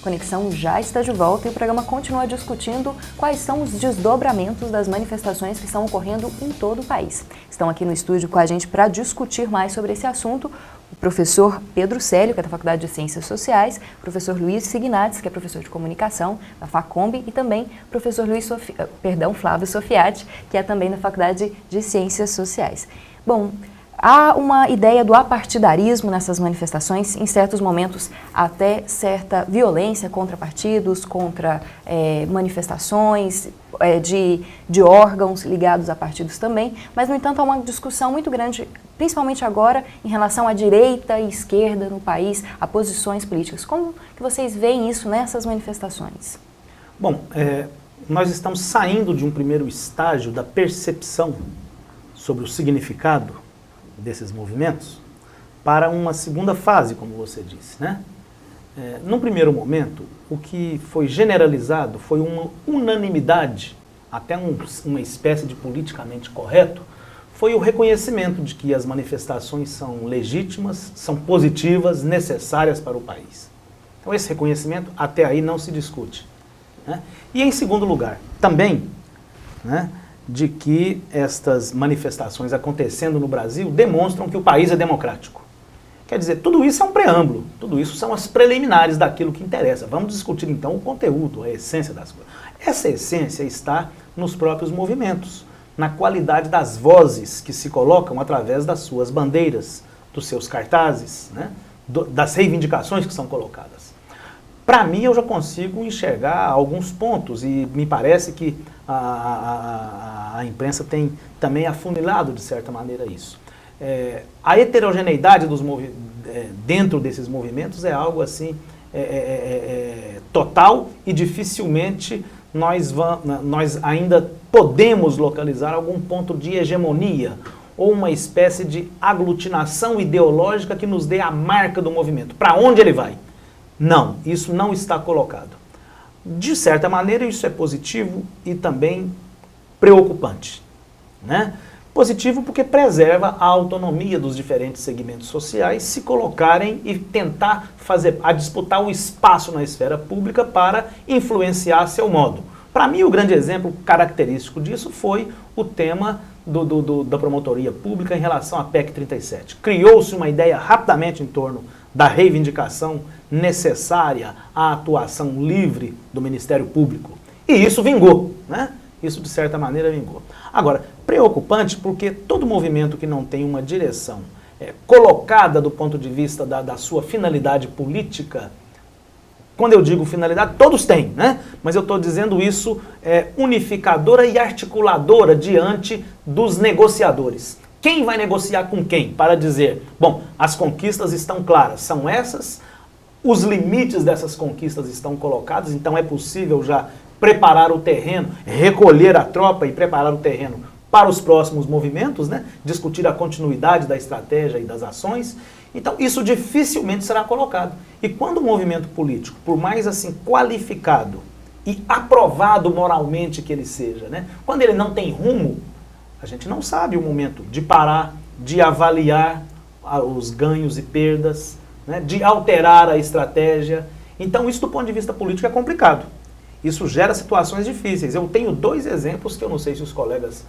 Conexão já está de volta e o programa continua discutindo quais são os desdobramentos das manifestações que estão ocorrendo em todo o país. Estão aqui no estúdio com a gente para discutir mais sobre esse assunto o professor Pedro Célio, que é da Faculdade de Ciências Sociais, o professor Luiz Signates, que é professor de comunicação da Facombi, e também o professor Flávio Sofiati, que é também da Faculdade de Ciências Sociais. Bom, há uma ideia do apartidarismo nessas manifestações, em certos momentos até certa violência contra partidos, contra manifestações de órgãos ligados a partidos também, mas, no entanto, há uma discussão muito grande, principalmente agora, em relação à direita e esquerda no país, a posições políticas. Como que vocês veem isso nessas manifestações? Bom, nós estamos saindo de um primeiro estágio da percepção sobre o significado desses movimentos para uma segunda fase, como você disse, né? Num primeiro momento, o que foi generalizado foi uma unanimidade, até uma espécie de politicamente correto, foi o reconhecimento de que as manifestações são legítimas, são positivas, necessárias para o país. Então esse reconhecimento até aí não se discute, né? E em segundo lugar, também, né, de que estas manifestações acontecendo no Brasil demonstram que o país é democrático. Quer dizer, tudo isso é um preâmbulo, tudo isso são as preliminares daquilo que interessa. Vamos discutir então o conteúdo, a essência das coisas. Essa essência está nos próprios movimentos, na qualidade das vozes que se colocam através das suas bandeiras, dos seus cartazes, né, das reivindicações que são colocadas. Para mim, eu já consigo enxergar alguns pontos e me parece que a imprensa tem também afunilado, de certa maneira, isso. A heterogeneidade dentro desses movimentos é algo assim total e dificilmente nós ainda podemos localizar algum ponto de hegemonia ou uma espécie de aglutinação ideológica que nos dê a marca do movimento. Para onde ele vai? Não, isso não está colocado. De certa maneira, isso é positivo e também preocupante, né? Positivo porque preserva a autonomia dos diferentes segmentos sociais se colocarem e tentar disputar o espaço na esfera pública para influenciar a seu modo. Para mim, o grande exemplo característico disso foi o tema da promotoria pública em relação à PEC 37. Criou-se uma ideia rapidamente em torno da reivindicação necessária à atuação livre do Ministério Público. E isso vingou, né? Isso, de certa maneira, vingou. Agora, preocupante porque todo movimento que não tem uma direção colocada do ponto de vista da sua finalidade política, quando eu digo finalidade, todos têm, né? Mas eu estou dizendo isso unificadora e articuladora diante dos negociadores. Quem vai negociar com quem? Para dizer, bom, as conquistas estão claras, são essas, os limites dessas conquistas estão colocados, então é possível já preparar o terreno, recolher a tropa e preparar o terreno para os próximos movimentos, né? Discutir a continuidade da estratégia e das ações. Então isso dificilmente será colocado. E quando o movimento político, por mais assim qualificado e aprovado moralmente que ele seja, né? Quando ele não tem rumo, a gente não sabe o momento de parar, de avaliar os ganhos e perdas, né, de alterar a estratégia. Então isso do ponto de vista político é complicado. Isso gera situações difíceis. Eu tenho dois exemplos que eu não sei se os colegas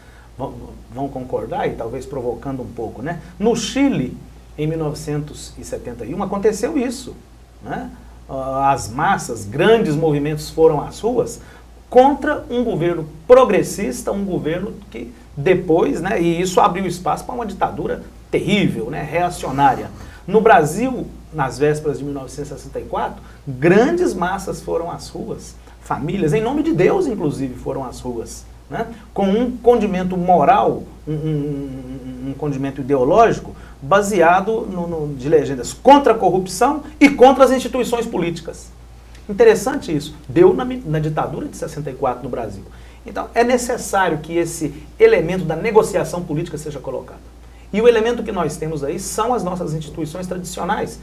vão concordar e talvez provocando um pouco, né? No Chile, em 1971, aconteceu isso, né? As massas, grandes movimentos foram às ruas contra um governo progressista, um governo que depois, né, e isso abriu espaço para uma ditadura terrível, né, reacionária. No Brasil, nas vésperas de 1964, grandes massas foram às ruas, famílias, em nome de Deus, inclusive, foram às ruas, né, com um condimento moral, um condimento ideológico, baseado de legendas contra a corrupção e contra as instituições políticas. Interessante isso. Deu na ditadura de 64 no Brasil. Então, é necessário que esse elemento da negociação política seja colocado. E o elemento que nós temos aí são as nossas instituições tradicionais.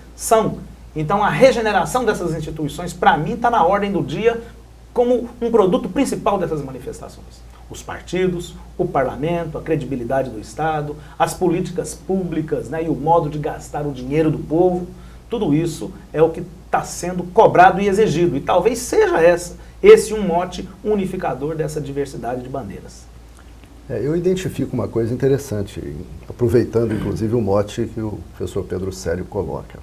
Então, a regeneração dessas instituições, para mim, está na ordem do dia como um produto principal dessas manifestações. Os partidos, o parlamento, a credibilidade do Estado, as políticas públicas, né, e o modo de gastar o dinheiro do povo, tudo isso é o que está sendo cobrado e exigido. E talvez seja esse um mote unificador dessa diversidade de bandeiras. Eu identifico uma coisa interessante, aproveitando inclusive o mote que o professor Pedro Célio coloca.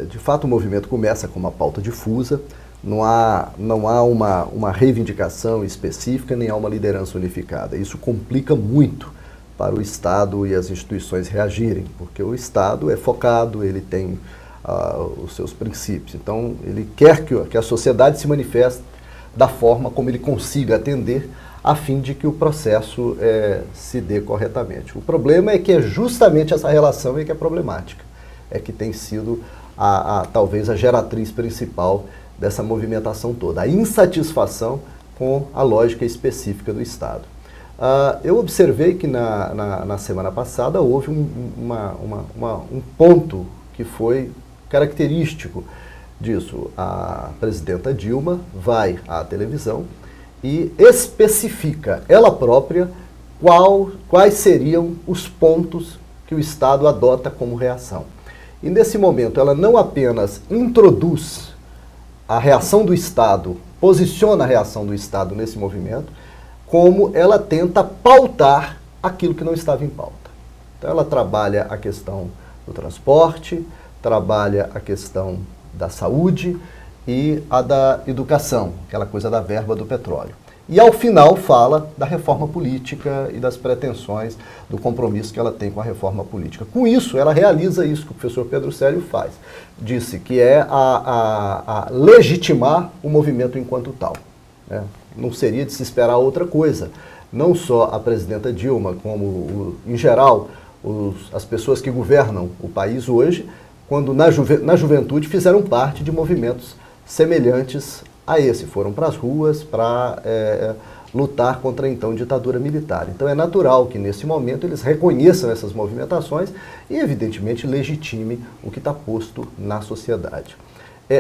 De fato, o movimento começa com uma pauta difusa, não há uma reivindicação específica, nem há uma liderança unificada. Isso complica muito para o Estado e as instituições reagirem, porque o Estado é focado, ele tem os seus princípios. Então, ele quer que a sociedade se manifeste da forma como ele consiga atender, a fim de que o processo se dê corretamente. O problema é que é justamente essa relação que é problemática, é que tem sido talvez a geratriz principal dessa movimentação toda, a insatisfação com a lógica específica do Estado. Eu observei que na semana passada houve um ponto que foi característico disso. A presidenta Dilma vai à televisão e especifica ela própria quais seriam os pontos que o Estado adota como reação. E nesse momento ela não apenas introduz a reação do Estado, posiciona a reação do Estado nesse movimento, como ela tenta pautar aquilo que não estava em pauta. Então ela trabalha a questão do transporte, trabalha a questão da saúde e a da educação, aquela coisa da verba do petróleo. E ao final fala da reforma política e das pretensões, do compromisso que ela tem com a reforma política. Com isso, ela realiza isso que o professor Pedro Célio faz. Disse que é a legitimar o movimento enquanto tal. Né? Não seria de se esperar outra coisa. Não só a presidenta Dilma, como, em geral, as pessoas que governam o país hoje, quando na juventude fizeram parte de movimentos semelhantes a esse. Foram para as ruas para lutar contra a então ditadura militar. Então é natural que nesse momento eles reconheçam essas movimentações e evidentemente legitime o que está posto na sociedade.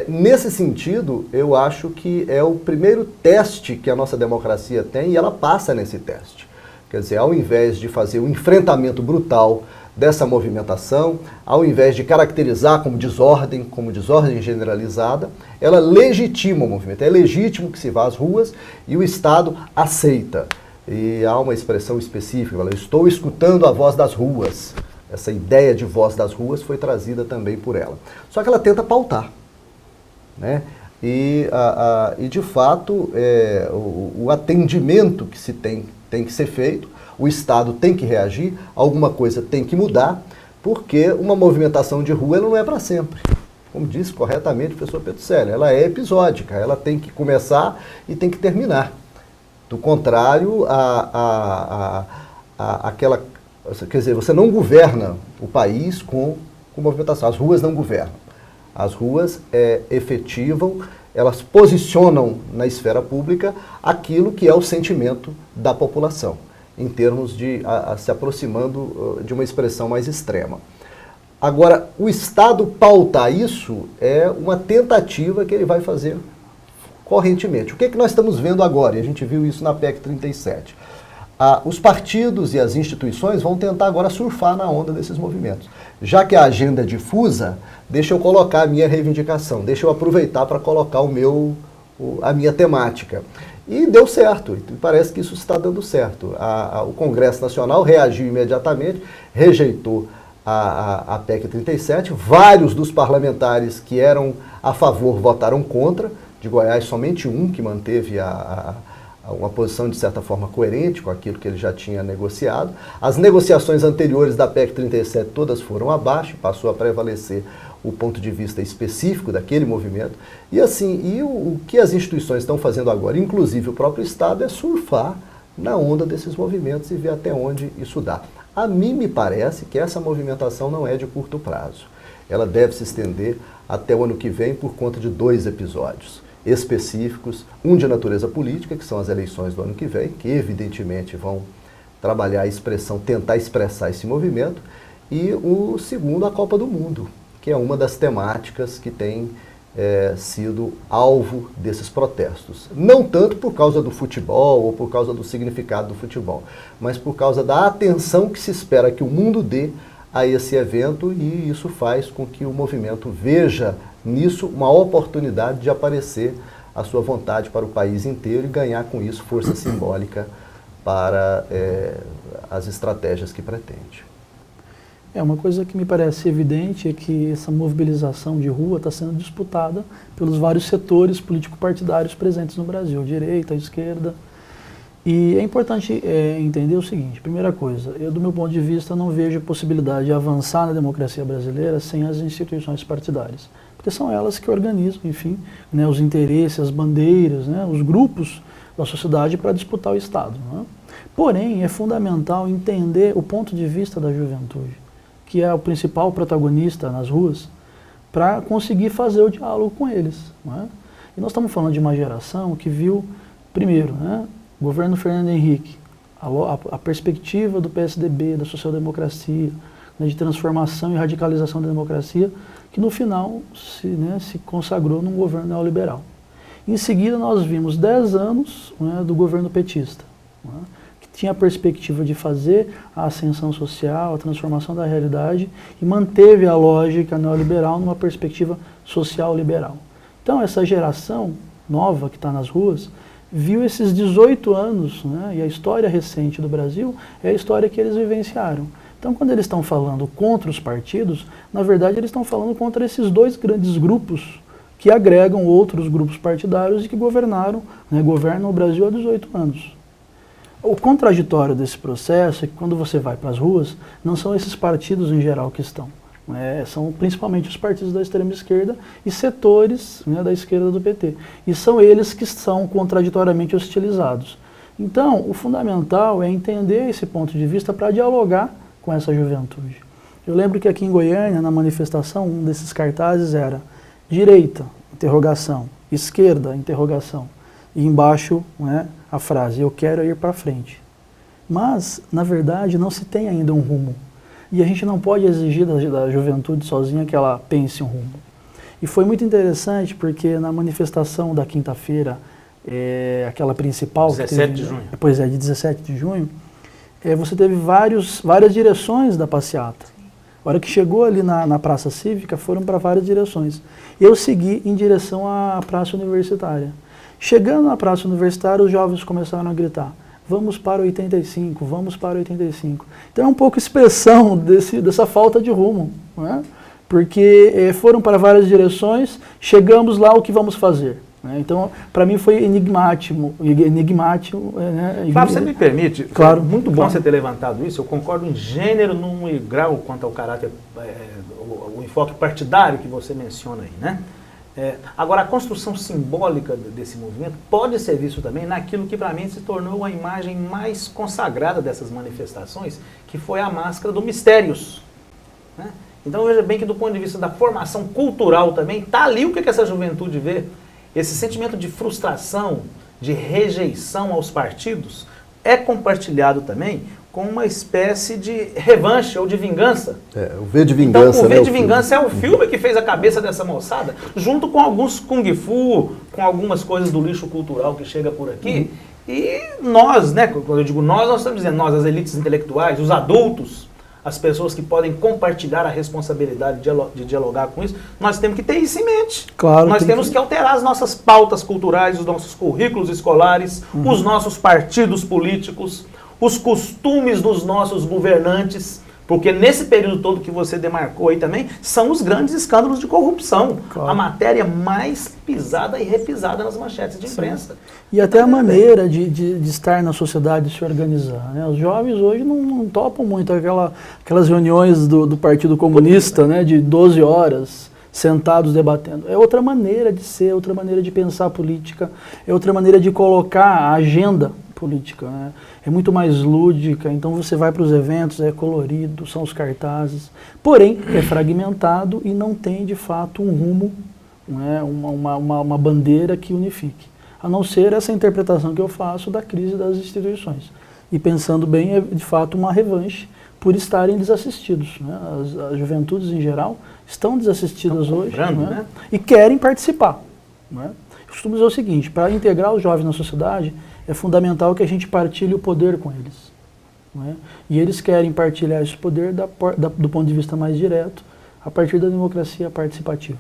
Nesse sentido, eu acho que é o primeiro teste que a nossa democracia tem e ela passa nesse teste. Quer dizer, ao invés de fazer um enfrentamento brutal dessa movimentação, ao invés de caracterizar como desordem generalizada, ela legitima o movimento. É legítimo que se vá às ruas e o Estado aceita. E há uma expressão específica, eu estou escutando a voz das ruas. Essa ideia de voz das ruas foi trazida também por ela. Só que ela tenta pautar. Né? E de fato, o atendimento que se tem que ser feito, o Estado tem que reagir, alguma coisa tem que mudar, porque uma movimentação de rua ela não é para sempre. Como disse corretamente o professor Pedro Célio, ela é episódica, ela tem que começar e tem que terminar. Do contrário, quer dizer, você não governa o país com movimentação, as ruas não governam. As ruas efetivam, elas posicionam na esfera pública aquilo que é o sentimento da população, em termos de se aproximando de uma expressão mais extrema. Agora, o Estado pautar isso é uma tentativa que ele vai fazer correntemente. O que é que nós estamos vendo agora? E a gente viu isso na PEC 37. Os partidos e as instituições vão tentar agora surfar na onda desses movimentos. Já que a agenda é difusa, deixa eu colocar a minha reivindicação, deixa eu aproveitar para colocar a minha temática. E deu certo, e parece que isso está dando certo. O Congresso Nacional reagiu imediatamente, rejeitou a PEC 37, vários dos parlamentares que eram a favor votaram contra, de Goiás somente um que manteve uma posição de certa forma coerente com aquilo que ele já tinha negociado. As negociações anteriores da PEC 37 todas foram abaixo, passou a prevalecer o ponto de vista específico daquele movimento. E assim, o que as instituições estão fazendo agora, inclusive o próprio Estado, é surfar na onda desses movimentos e ver até onde isso dá. A mim me parece que essa movimentação não é de curto prazo. Ela deve se estender até o ano que vem por conta de 2 episódios específicos, um de natureza política, que são as eleições do ano que vem, que evidentemente vão trabalhar a expressão, tentar expressar esse movimento, e o segundo, a Copa do Mundo, que é uma das temáticas que tem sido alvo desses protestos. Não tanto por causa do futebol ou por causa do significado do futebol, mas por causa da atenção que se espera que o mundo dê a esse evento, e isso faz com que o movimento veja nisso uma oportunidade de aparecer a sua vontade para o país inteiro e ganhar com isso força simbólica para as estratégias que pretende. Uma coisa que me parece evidente é que essa mobilização de rua está sendo disputada pelos vários setores político-partidários presentes no Brasil, direita, esquerda. E é importante entender o seguinte: primeira coisa, eu do meu ponto de vista não vejo possibilidade de avançar na democracia brasileira sem as instituições partidárias, porque são elas que organizam, enfim, né, os interesses, as bandeiras, né, os grupos da sociedade para disputar o Estado. Né? Porém, é fundamental entender o ponto de vista da juventude, que é o principal protagonista nas ruas, para conseguir fazer o diálogo com eles. Né? E nós estamos falando de uma geração que viu, primeiro, né, o governo Fernando Henrique, a perspectiva do PSDB, da social-democracia, né, de transformação e radicalização da democracia, que no final se consagrou num governo neoliberal. Em seguida, nós vimos 10 anos, né, do governo petista, né, que tinha a perspectiva de fazer a ascensão social, a transformação da realidade, e manteve a lógica neoliberal numa perspectiva social-liberal. Então, essa geração nova que está nas ruas viu esses 18 anos, né, e a história recente do Brasil é a história que eles vivenciaram. Então, quando eles estão falando contra os partidos, na verdade eles estão falando contra esses dois grandes grupos que agregam outros grupos partidários e que governam o Brasil há 18 anos. O contraditório desse processo é que quando você vai para as ruas, não são esses partidos em geral que estão. São principalmente os partidos da extrema esquerda e setores, né, da esquerda do PT. E são eles que são contraditoriamente hostilizados. Então, o fundamental é entender esse ponto de vista para dialogar com essa juventude. Eu lembro que aqui em Goiânia, na manifestação, um desses cartazes era direita, interrogação, esquerda, interrogação. E embaixo, né, a frase, eu quero ir para frente. Mas, na verdade, não se tem ainda um rumo. E a gente não pode exigir da juventude sozinha que ela pense um rumo. E foi muito interessante porque na manifestação da quinta-feira, aquela principal... 17 de junho. Pois é, de 17 de junho, você teve várias direções da passeata. A hora que chegou ali na Praça Cívica, foram para várias direções. Eu segui em direção à Praça Universitária. Chegando na Praça Universitária, os jovens começaram a gritar: vamos para 85, vamos para 85. Então é um pouco expressão dessa falta de rumo, né? Porque foram para várias direções, chegamos lá, o que vamos fazer? Né? Então, para mim foi enigmático. Né? Fábio, você me permite? Claro. Muito bom você ter levantado isso, eu concordo em gênero, número e grau quanto ao caráter, o enfoque partidário que você menciona aí, né? Agora, a construção simbólica desse movimento pode ser visto também naquilo que para mim se tornou a imagem mais consagrada dessas manifestações, que foi a máscara do Mistérios. Né? Então veja bem que do ponto de vista da formação cultural também, está ali o que essa juventude vê. Esse sentimento de frustração, de rejeição aos partidos, é compartilhado também com uma espécie de revanche ou de vingança. O V de Vingança. Então, o V de Vingança é o filme que fez a cabeça dessa moçada, junto com alguns kung fu, com algumas coisas do lixo cultural que chega por aqui. E nós, né, quando eu digo nós estamos dizendo nós, as elites intelectuais, os adultos, as pessoas que podem compartilhar a responsabilidade de dialogar com isso, nós temos que ter isso em mente. Claro, nós temos que alterar as nossas pautas culturais, os nossos currículos escolares, os nossos partidos políticos, os costumes dos nossos governantes, porque nesse período todo que você demarcou aí também, são os grandes escândalos de corrupção. Claro. A matéria mais pisada e repisada nas manchetes de imprensa. E até a maneira de estar na sociedade, de se organizar. Né? Os jovens hoje não topam muito aquelas reuniões do Partido Comunista, né, de 12 horas, sentados debatendo. É outra maneira de ser, outra maneira de pensar a política, é outra maneira de colocar a agenda política, né? É muito mais lúdica, então você vai para os eventos, é colorido, são os cartazes, porém é fragmentado e não tem de fato um rumo, né? uma bandeira que unifique, a não ser essa interpretação que eu faço da crise das instituições. E pensando bem, é de fato uma revanche por estarem desassistidos. Né? As juventudes em geral estão desassistidas hoje, né? E querem participar. Né? Eu costumo dizer o seguinte: para integrar os jovens na sociedade, é fundamental que a gente partilhe o poder com eles. Né? E eles querem partilhar esse poder do ponto de vista mais direto, a partir da democracia participativa.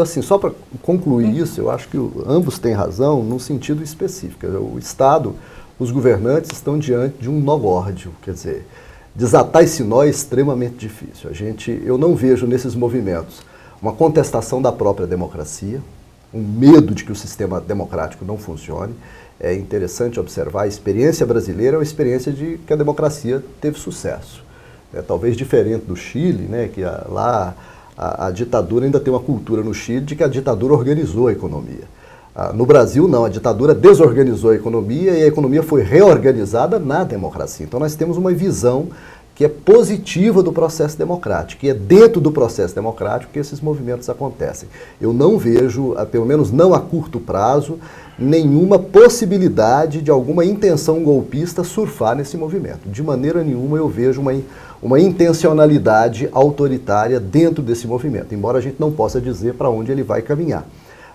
Assim, só para concluir isso, eu acho que ambos têm razão num sentido específico. O Estado, os governantes estão diante de um nó górdio, quer dizer, desatar esse nó é extremamente difícil. Eu não vejo nesses movimentos uma contestação da própria democracia, um medo de que o sistema democrático não funcione. É interessante observar, a experiência brasileira é uma experiência de que a democracia teve sucesso. Talvez diferente do Chile, né, que lá a ditadura ainda tem uma cultura no Chile de que a ditadura organizou a economia. No Brasil, não, a ditadura desorganizou a economia e a economia foi reorganizada na democracia. Então nós temos uma visão que é positiva do processo democrático, e é dentro do processo democrático que esses movimentos acontecem. Eu não vejo, pelo menos não a curto prazo, nenhuma possibilidade de alguma intenção golpista surfar nesse movimento. De maneira nenhuma eu vejo uma intencionalidade autoritária dentro desse movimento, embora a gente não possa dizer para onde ele vai caminhar.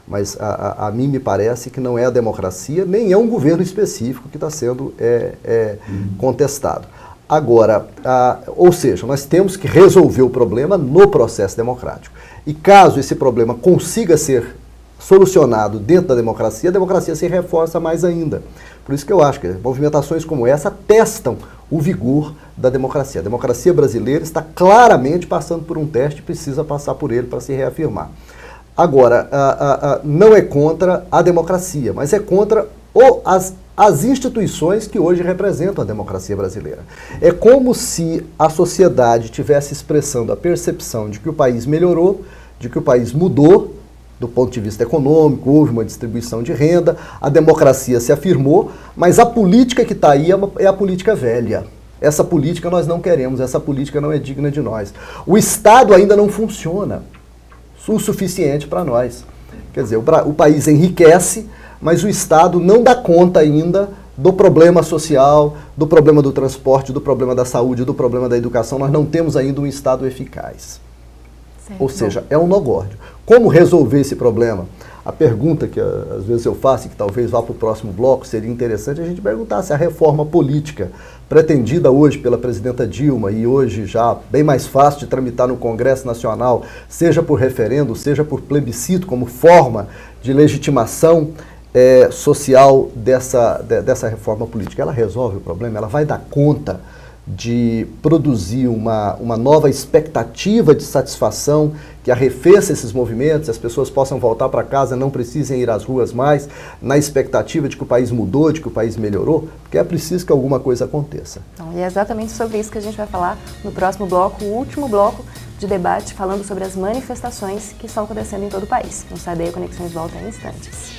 Mas a mim me parece que não é a democracia, nem é um governo específico que está sendo contestado. Agora, ou seja, nós temos que resolver o problema no processo democrático. E caso esse problema consiga ser solucionado dentro da democracia, a democracia se reforça mais ainda. Por isso que eu acho que movimentações como essa testam o vigor da democracia. A democracia brasileira está claramente passando por um teste e precisa passar por ele para se reafirmar. Agora, não é contra a democracia, mas é contra as instituições que hoje representam a democracia brasileira. É como se a sociedade estivesse expressando a percepção de que o país melhorou, de que o país mudou do ponto de vista econômico, houve uma distribuição de renda, a democracia se afirmou, mas a política que está aí é a política velha. Essa política nós não queremos, essa política não é digna de nós. O Estado ainda não funciona o suficiente para nós. Quer dizer, o país enriquece, mas o Estado não dá conta ainda do problema social, do problema do transporte, do problema da saúde, do problema da educação. Nós não temos ainda um Estado eficaz. Certo. Ou seja, é um nó górdio. Como resolver esse problema? A pergunta que às vezes eu faço e que talvez vá para o próximo bloco, seria interessante a gente perguntar se a reforma política pretendida hoje pela presidenta Dilma e hoje já bem mais fácil de tramitar no Congresso Nacional, seja por referendo, seja por plebiscito, como forma de legitimação social dessa reforma política, ela resolve o problema? Ela vai dar conta de produzir uma nova expectativa de satisfação que arrefeça esses movimentos, as pessoas possam voltar para casa, não precisem ir às ruas mais, na expectativa de que o país mudou, de que o país melhorou? Porque é preciso que alguma coisa aconteça. Então, e é exatamente sobre isso que a gente vai falar no próximo bloco, o último bloco de debate, falando sobre as manifestações que estão acontecendo em todo o país. Não sai daí, a Conexões volta em instantes.